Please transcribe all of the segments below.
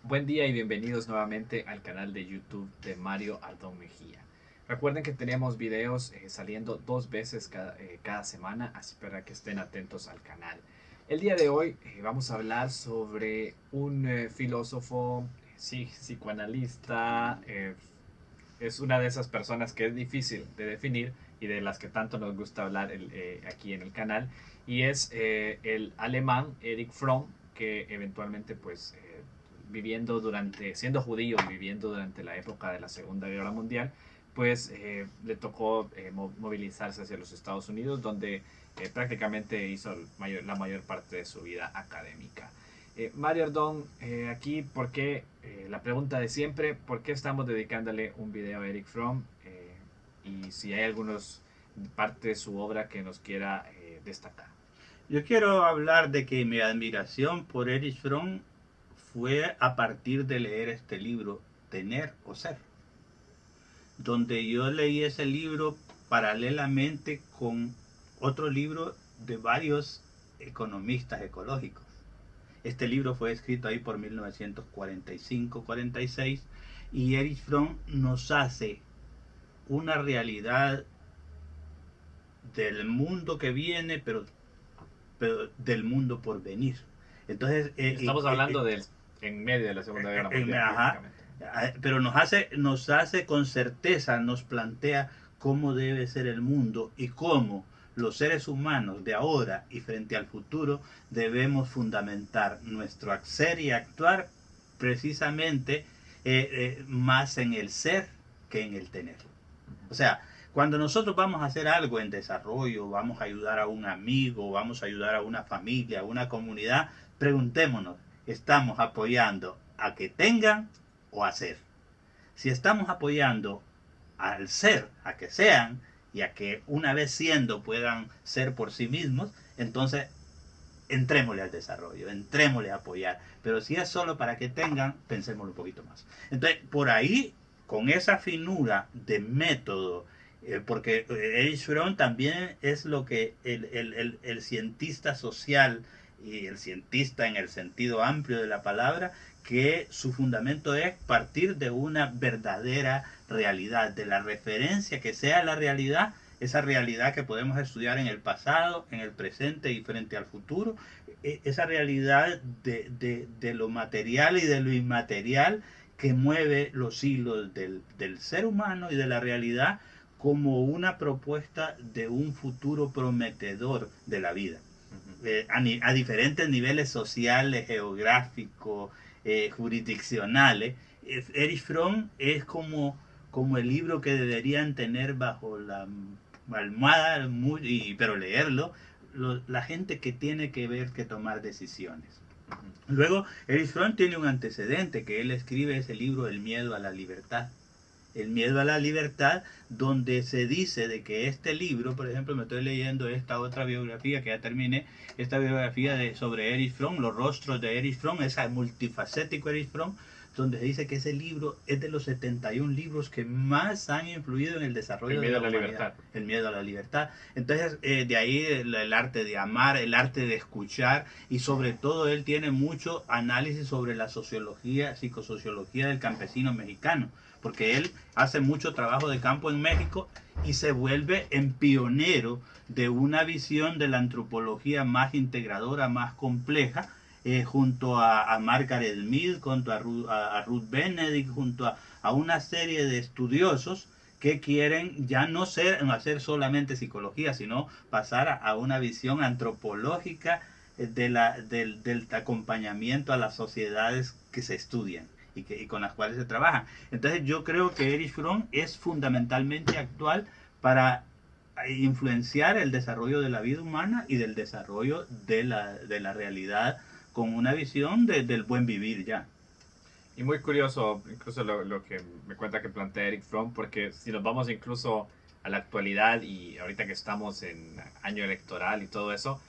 Buen día y bienvenidos nuevamente al canal de YouTube de Mario Aldón Mejía. Recuerden que tenemos videos saliendo 2 veces cada semana, así para que estén atentos al canal. El día de hoy vamos a hablar sobre un filósofo, sí, psicoanalista, es una de esas personas que es difícil de definir y de las que tanto nos gusta hablar aquí en el canal, y es el alemán Erich Fromm, que eventualmente siendo judío y viviendo durante la época de la Segunda Guerra Mundial, pues le tocó movilizarse hacia los Estados Unidos, donde prácticamente hizo la mayor parte de su vida académica. Mario Ardón, aquí, la pregunta de siempre, ¿por qué estamos dedicándole un video a Erich Fromm? Y si hay algunas partes de su obra que nos quiera destacar. Yo quiero hablar de que mi admiración por Erich Fromm fue a partir de leer este libro, Tener o Ser, donde yo leí ese libro paralelamente con otro libro de varios economistas ecológicos. Este libro fue escrito ahí por 1945-46 y Erich Fromm nos hace una realidad del mundo que viene, pero del mundo por venir. Entonces, Estamos hablando en medio de la Segunda Guerra Mundial, ajá, prácticamente. pero nos hace con certeza, nos plantea cómo debe ser el mundo y cómo los seres humanos de ahora y frente al futuro debemos fundamentar nuestro hacer y actuar precisamente más en el ser que en el tener. O sea, cuando nosotros vamos a hacer algo en desarrollo, vamos a ayudar a un amigo, vamos a ayudar a una familia, a una comunidad, preguntémonos, ¿estamos apoyando a que tengan o a ser? Si estamos apoyando al ser, a que sean, y a que una vez siendo puedan ser por sí mismos, entonces entrémosle al desarrollo, entrémosle a apoyar. Pero si es solo para que tengan, pensémoslo un poquito más. Entonces, por ahí, con esa finura de método, porque Erich Fromm también es lo que el cientista social y el cientista en el sentido amplio de la palabra, que su fundamento es partir de una verdadera realidad, de la referencia que sea la realidad, esa realidad que podemos estudiar en el pasado, en el presente y frente al futuro, esa realidad de lo material y de lo inmaterial que mueve los hilos del ser humano y de la realidad como una propuesta de un futuro prometedor de la vida. A diferentes niveles sociales, geográficos, jurisdiccionales. Erich Fromm es como el libro que deberían tener bajo la almohada, pero leerlo, la gente que tiene que ver que tomar decisiones. Luego, Erich Fromm tiene un antecedente, que él escribe ese libro, El miedo a la libertad. El miedo a la libertad, donde se dice de que este libro, por ejemplo, me estoy leyendo esta otra biografía que ya terminé, esta biografía sobre Erich Fromm, los rostros de Erich Fromm, ese multifacético Erich Fromm, donde se dice que ese libro es de los 71 libros que más han influido en el desarrollo de la humanidad. Libertad. El miedo a la libertad. Entonces, de ahí el arte de amar, el arte de escuchar, y sobre todo él tiene mucho análisis sobre la sociología, psicosociología del campesino mexicano, porque él hace mucho trabajo de campo en México y se vuelve en pionero de una visión de la antropología más integradora, más compleja, junto a Margaret Mead, junto a Ruth Benedict, junto a una serie de estudiosos que quieren ya no hacer solamente psicología, sino pasar a una visión antropológica del acompañamiento a las sociedades que se estudian y con las cuales se trabajan. Entonces yo creo que Erich Fromm es fundamentalmente actual para influenciar el desarrollo de la vida humana y del desarrollo de la realidad con una visión del buen vivir ya. Y muy curioso, incluso lo que me cuenta que plantea Erich Fromm, porque si nos vamos incluso a la actualidad y ahorita que estamos en año electoral y todo eso,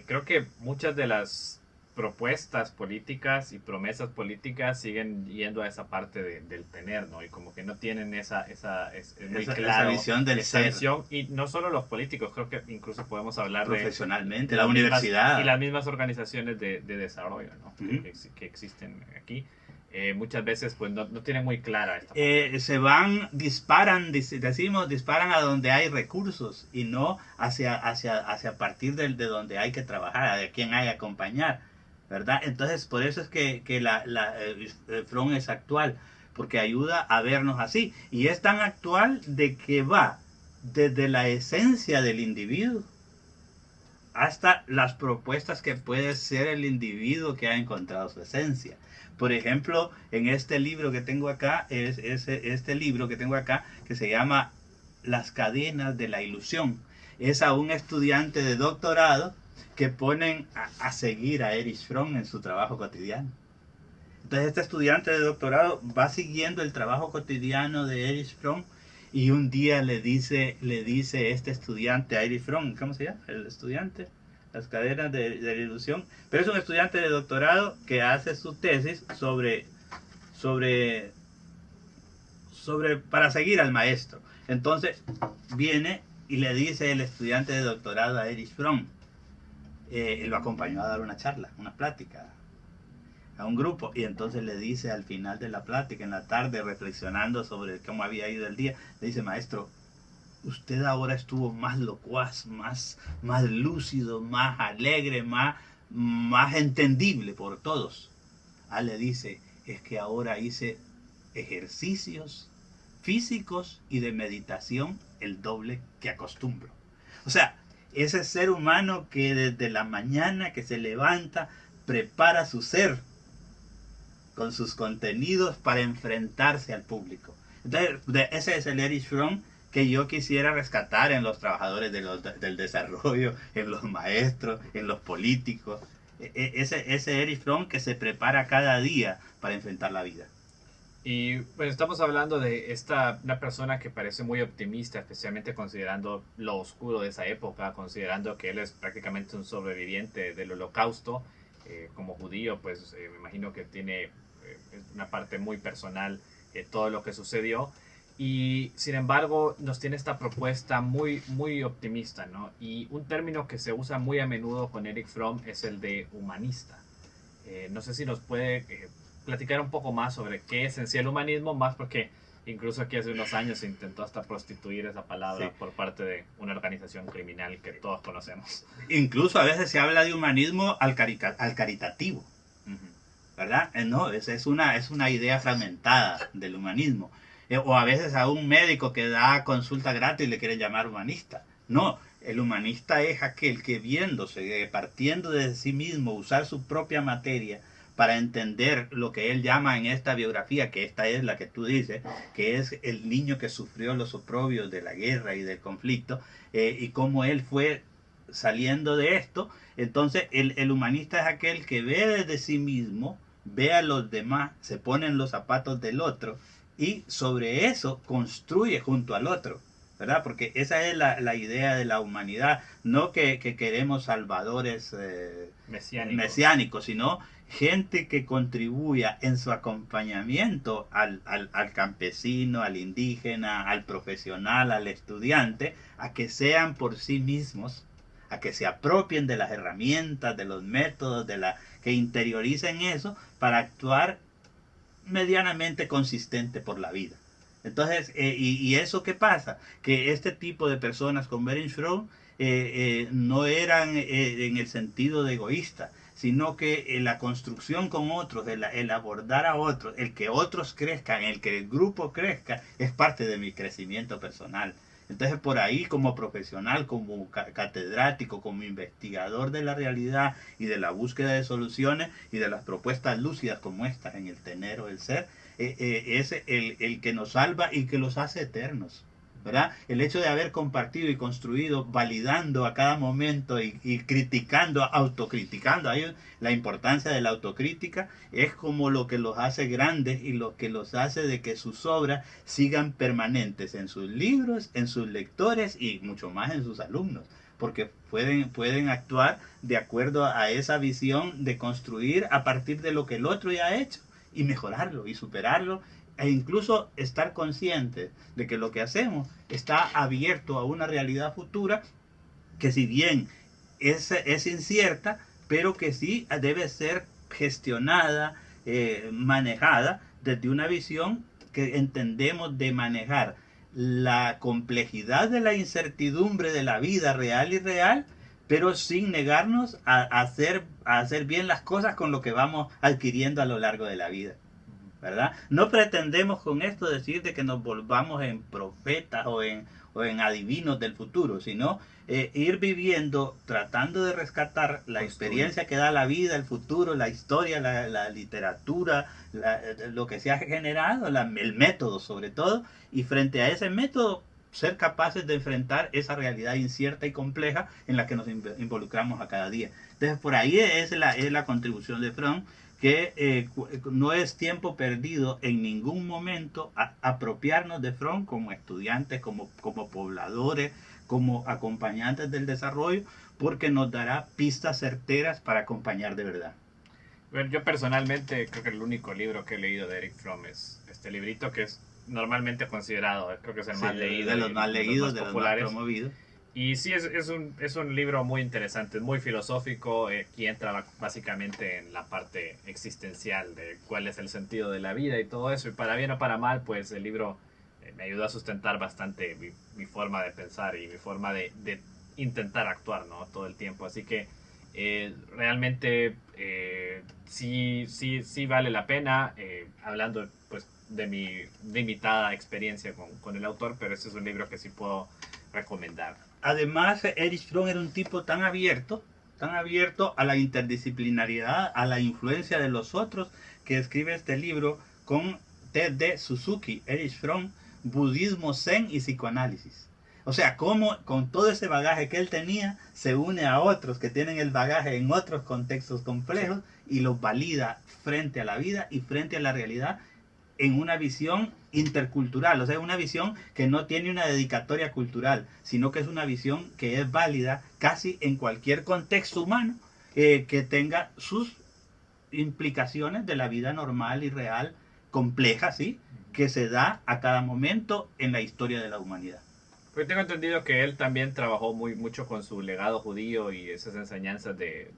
creo que muchas de las propuestas políticas y promesas políticas siguen yendo a esa parte del tener, ¿no? Y como que no tienen es muy claro esa visión del esa ser. visión. Y no solo los políticos, creo que incluso podemos hablar profesionalmente, la universidad y las mismas organizaciones de desarrollo, ¿no? Uh-huh. que existen aquí. muchas veces pues no tienen muy clara esta parte. Se van, disparan, decimos, disparan a donde hay recursos y no hacia partir de donde hay que trabajar, de quien hay que acompañar, ¿verdad? Entonces, por eso es que Fromm es actual, porque ayuda a vernos así. Y es tan actual de que va desde la esencia del individuo hasta las propuestas que puede ser el individuo que ha encontrado su esencia. Por ejemplo, en este libro que tengo acá, este libro que tengo acá, que se llama Las cadenas de la ilusión, es a un estudiante de doctorado que ponen a seguir a Erich Fromm en su trabajo cotidiano. Entonces este estudiante de doctorado va siguiendo el trabajo cotidiano de Erich Fromm y un día le dice este estudiante a Erich Fromm, ¿cómo se llama? El estudiante, las cadenas de la ilusión, pero es un estudiante de doctorado que hace su tesis sobre para seguir al maestro. Entonces viene y le dice el estudiante de doctorado a Erich Fromm, lo acompañó a dar una charla, una plática a un grupo, y entonces le dice al final de la plática, en la tarde, reflexionando sobre cómo había ido el día, le dice: maestro, usted ahora estuvo más locuaz, más lúcido, más alegre, más entendible por todos. Le dice: es que ahora hice ejercicios físicos y de meditación el doble que acostumbro. O sea, ese ser humano que desde la mañana que se levanta prepara su ser con sus contenidos para enfrentarse al público. Entonces, ese es el Erich Fromm que yo quisiera rescatar en los trabajadores del desarrollo, en los maestros, en los políticos. Ese Erich Fromm que se prepara cada día para enfrentar la vida. Y pues estamos hablando de una persona que parece muy optimista, especialmente considerando lo oscuro de esa época, considerando que él es prácticamente un sobreviviente del Holocausto. Como judío, pues me imagino que tiene una parte muy personal todo lo que sucedió. Y sin embargo nos tiene esta propuesta muy, muy optimista, ¿no? Y un término que se usa muy a menudo con Erich Fromm es el de humanista. No sé si nos puede platicar un poco más sobre qué es en sí el humanismo, más porque incluso aquí hace unos años se intentó hasta prostituir esa palabra, sí, por parte de una organización criminal que todos conocemos. Incluso a veces se habla de humanismo al caritativo, ¿verdad? No, es una idea fragmentada del humanismo. O a veces a un médico que da consulta gratis le quieren llamar humanista. No, el humanista es aquel que, viéndose, partiendo de sí mismo, usar su propia materia para entender lo que él llama en esta biografía, que esta es la que tú dices, que es el niño que sufrió los oprobios de la guerra y del conflicto, y cómo él fue saliendo de esto. Entonces el humanista es aquel que ve desde sí mismo, ve a los demás, se pone en los zapatos del otro y sobre eso construye junto al otro, ¿verdad? Porque esa es la idea de la humanidad, no que queremos salvadores mesiánicos, sino gente que contribuya en su acompañamiento al campesino, al indígena, al profesional, al estudiante, a que sean por sí mismos, a que se apropien de las herramientas, de los métodos, que interioricen eso para actuar medianamente consistente por la vida. Entonces, ¿y eso qué pasa? Que este tipo de personas con Erich Fromm no eran en el sentido de egoísta, sino que la construcción con otros, el abordar a otros, el que otros crezcan, el que el grupo crezca, es parte de mi crecimiento personal. Entonces, por ahí, como profesional, como catedrático, como investigador de la realidad y de la búsqueda de soluciones y de las propuestas lúcidas como estas en el tener o el ser, es el que nos salva y que los hace eternos, ¿verdad? El hecho de haber compartido y construido, validando a cada momento y criticando, autocriticando. Ahí la importancia de la autocrítica es como lo que los hace grandes y lo que los hace de que sus obras sigan permanentes en sus libros, en sus lectores y mucho más en sus alumnos, porque pueden actuar de acuerdo a esa visión de construir a partir de lo que el otro ya ha hecho y mejorarlo y superarlo, e incluso estar conscientes de que lo que hacemos está abierto a una realidad futura que, si bien es incierta, pero que sí debe ser gestionada, manejada desde una visión que entendemos de manejar la complejidad de la incertidumbre de la vida real y real, pero sin negarnos a hacer bien las cosas con lo que vamos adquiriendo a lo largo de la vida, ¿verdad? No pretendemos con esto decir de que nos volvamos en profetas o en adivinos del futuro, sino ir viviendo, tratando de rescatar la experiencia que da la vida, el futuro, la historia, la literatura, lo que se ha generado, el método sobre todo, y frente a ese método ser capaces de enfrentar esa realidad incierta y compleja en la que nos involucramos a cada día. Entonces por ahí es la contribución de Fromm, que no es tiempo perdido en ningún momento apropiarnos de Fromm como estudiantes, como pobladores, como acompañantes del desarrollo, porque nos dará pistas certeras para acompañar de verdad. Bueno, yo personalmente creo que el único libro que he leído de Eric Fromm es este librito, que es normalmente considerado, creo que es el más leído, de los más leídos, de los más promovidos. Y sí, es un libro muy interesante, muy filosófico, que entra básicamente en la parte existencial de cuál es el sentido de la vida y todo eso. Y para bien o para mal, pues el libro me ayudó a sustentar bastante mi forma de pensar y mi forma de intentar actuar, ¿no? Todo el tiempo. Así que realmente sí vale la pena, hablando pues de mi limitada experiencia con el autor, pero este es un libro que sí puedo recomendar. Además, Erich Fromm era un tipo tan abierto a la interdisciplinaridad, a la influencia de los otros, que escribe este libro con T.D. Suzuki, Erich Fromm, Budismo, Zen y Psicoanálisis. O sea, cómo con todo ese bagaje que él tenía, se une a otros que tienen el bagaje en otros contextos complejos y los valida frente a la vida y frente a la realidad en una visión intercultural, o sea, una visión que no tiene una dedicatoria cultural, sino que es una visión que es válida casi en cualquier contexto humano que tenga sus implicaciones de la vida normal y real, compleja, ¿sí? Que se da a cada momento en la historia de la humanidad. Pues tengo entendido que él también trabajó mucho con su legado judío y esas enseñanzas del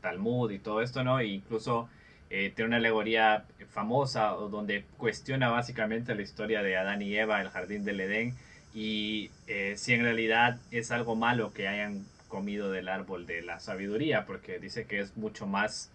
Talmud y todo esto, ¿no? E incluso tiene una alegoría famosa donde cuestiona básicamente la historia de Adán y Eva, el jardín del Edén, y si en realidad es algo malo que hayan comido del árbol de la sabiduría, porque dice que es mucho más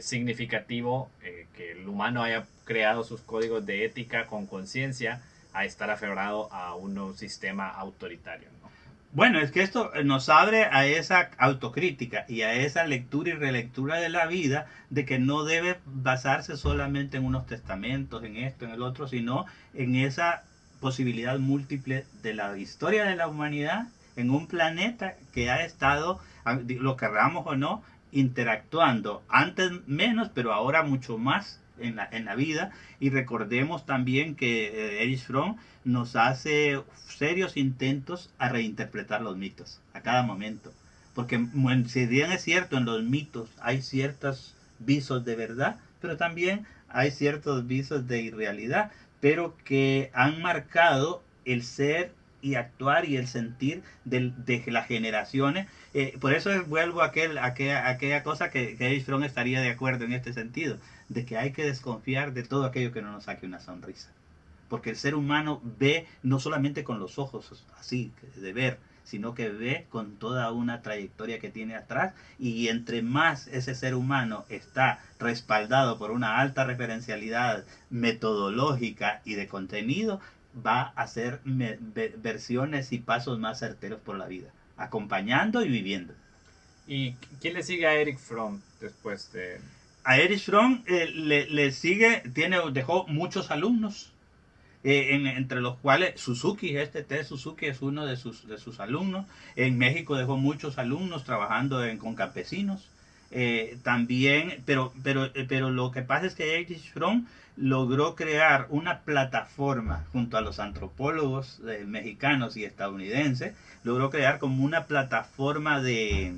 significativo que el humano haya creado sus códigos de ética con conciencia a estar aferrado a un sistema autoritario, ¿no? Bueno, es que esto nos abre a esa autocrítica y a esa lectura y relectura de la vida, de que no debe basarse solamente en unos testamentos, en esto, en el otro, sino en esa posibilidad múltiple de la historia de la humanidad en un planeta que ha estado, lo querramos o no, interactuando antes menos, pero ahora mucho más en la vida. Y recordemos también que Erich Fromm nos hace serios intentos a reinterpretar los mitos a cada momento, porque si bien es cierto, en los mitos hay ciertos visos de verdad, pero también hay ciertos visos de irrealidad, pero que han marcado el ser y actuar y el sentir de las generaciones. Por eso vuelvo a aquella cosa que Erich Fromm estaría de acuerdo en este sentido, de que hay que desconfiar de todo aquello que no nos saque una sonrisa. Porque el ser humano ve no solamente con los ojos así de ver, sino que ve con toda una trayectoria que tiene atrás, y entre más ese ser humano está respaldado por una alta referencialidad metodológica y de contenido, va a hacer versiones y pasos más certeros por la vida, acompañando y viviendo. ¿Y quién le sigue a Erich Fromm después de...? A Erich Fromm le sigue, dejó muchos alumnos, entre los cuales Suzuki, T. Suzuki es uno de sus alumnos. En México dejó muchos alumnos trabajando con campesinos. También, pero lo que pasa es que Erich Fromm logró crear una plataforma junto a los antropólogos mexicanos y estadounidenses, logró crear como una plataforma de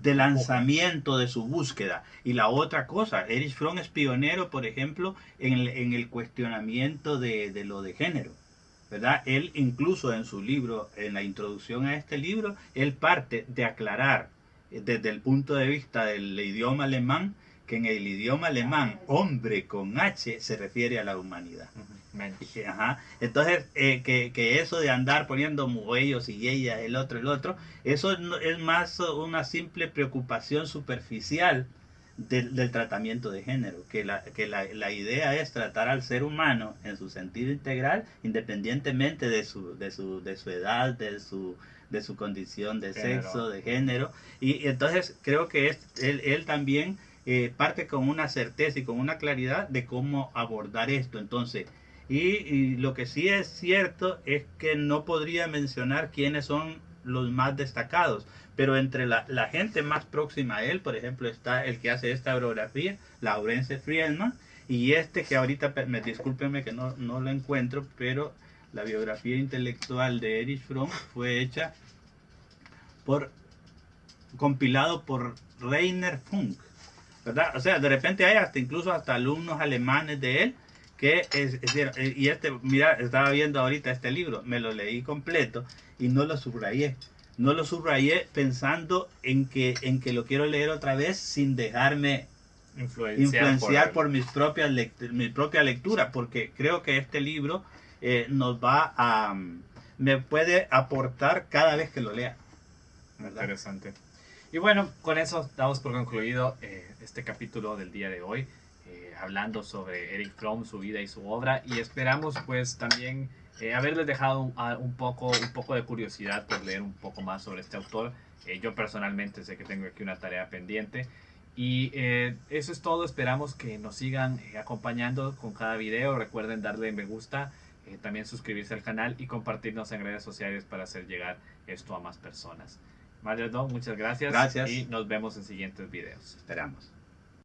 lanzamiento de su búsqueda. Y la otra cosa, Erich Fromm es pionero, por ejemplo, en el cuestionamiento de lo de género, ¿verdad? Él incluso en su libro, en la introducción a este libro, él parte de aclarar desde el punto de vista del idioma alemán que en el idioma alemán hombre con H se refiere a la humanidad. Mensch. Ajá. Entonces, que eso de andar poniendo ellos y ella, el otro, eso es más una simple preocupación superficial del tratamiento de género, que la idea es tratar al ser humano en su sentido integral, independientemente de su edad, de su condición de Género. sexo, de género, y entonces creo que él también parte con una certeza y con una claridad de cómo abordar esto. Entonces, y lo que sí es cierto es que no podría mencionar quiénes son los más destacados, pero entre la gente más próxima a él, por ejemplo, está el que hace esta biografía, Laurence Friedman, y que ahorita, discúlpenme que no lo encuentro, pero la biografía intelectual de Erich Fromm fue hecha compilado por Rainer Funk, ¿verdad? O sea, de repente hay incluso hasta alumnos alemanes de él, que y mira, estaba viendo ahorita este libro, me lo leí completo y no lo subrayé pensando en que lo quiero leer otra vez sin dejarme influenciar por mi propia lectura, porque creo que este libro me puede aportar cada vez que lo lea, ¿verdad? Interesante. Y bueno, con eso damos por concluido este capítulo del día de hoy, hablando sobre Erich Fromm, su vida y su obra, y esperamos pues también haberles dejado un poco de curiosidad por leer un poco más sobre este autor. Yo personalmente sé que tengo aquí una tarea pendiente, y eso es todo. Esperamos que nos sigan acompañando con cada video. Recuerden darle me gusta, también suscribirse al canal y compartirnos en redes sociales para hacer llegar esto a más personas. Mario, muchas gracias. Gracias. Y nos vemos en siguientes videos. Esperamos.